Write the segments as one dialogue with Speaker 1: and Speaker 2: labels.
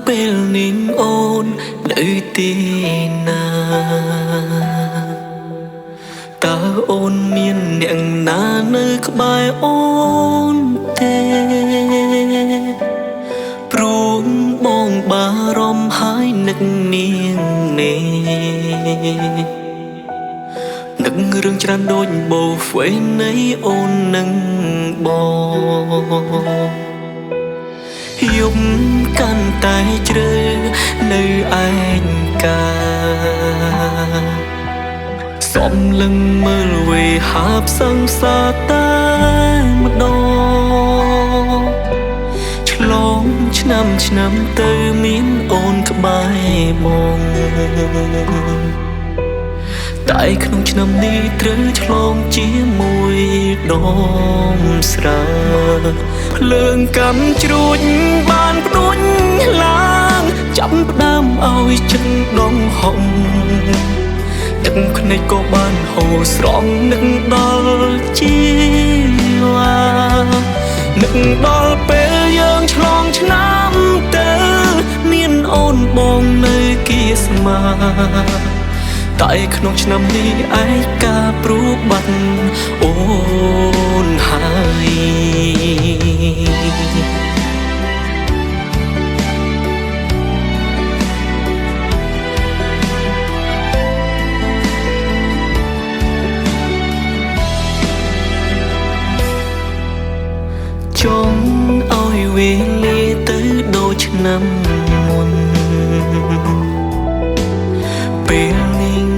Speaker 1: ពេលនាងអូននៅទីណាតើអូនមានអ្នកណានៅក្បែរអូនទេព្រោះបងបារម្ភហើយនឹកនាងនេះនឹករឿងច្រើនដូចបូហ្វេនៃអូននឹងបងយប់កាន់តែជ្រៅនៅឯងកាសំលឹងមើលវេហាផ្សឹងផ្សាតែម្ដងឆ្លងឆ្នាំទៅមានអូនក្បែរបងតែក្នុងឆ្នាំនេះត្រូវឆ្លងជាមួយដមស្រាភ្លើងកម្មជ្រួចបានផ្ដួចឡើងចាប់ផ្ដើមឲ្យចិត្តដងហុងទឹកភ្នែកក៏បានហូរស្រង់នឹកដល់ជីវ៉ានឹកដល់ពេលយើងឆ្លងឆ្នាំទៅមានអូនបងនៅគៀស្មាតែក្នុងឆ្នាំនេះឯកាព្រួបាត់អូនហើយចង់ឲ្យវេលាទៅដូចឆ្នាំមុនពេលនេះ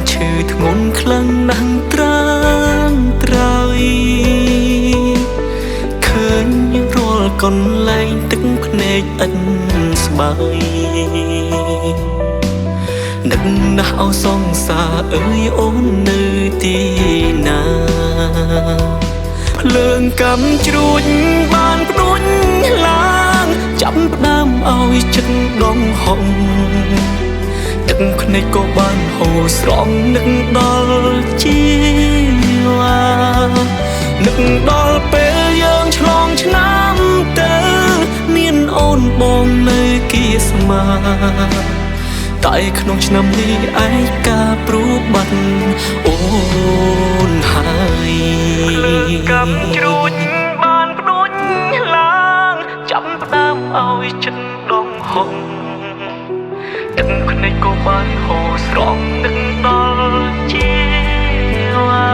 Speaker 1: ឈឺធ្ងន់ខ្លាំងណាស់ត្រាំត្រៃឃើញរាល់កន្លែងទឹកភ្នែកអិនស្បើយនឹកណាស់អោសង្សារអើយអូននៅទីណាភ្លើងកម្មជ្រួចបានផ្ដួចឡើងចាប់ផ្ដើមឲ្យចិត្តដងហុងទឹកភ្នែកក៏បានហូរស្រង់នឹកដល់ជីវ៉ានឹកដល់ពេលយើងឆ្លងឆ្នាំទៅមានអូនបងនៅគៀស្មាតែក្នុងឆ្នាំនេះឯកាព្រួបាត់អូនហើយភ្លើងកម្មជ្រួចបានផ្ដួចឡើងចាប់ផ្ដើមឲ្យចិត្តដងហុងទឹកភ្នែកក៏បានហូរស្រង់នឹកដល់ជីវ៉ា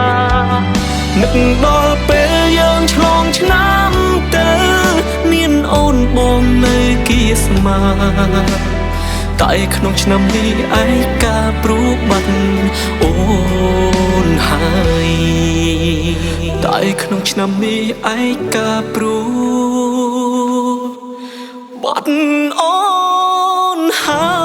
Speaker 1: នឹកដល់ពេលយើងឆ្លងឆ្នាំទៅមានអូនបងនៅគៀស្មាតែក្នុងឆ្នាំនេះឯកាព្រួបាត់អូនហើយតែក្នុងឆ្នាំនេះឯកាព្រួបាត់អូនហើយ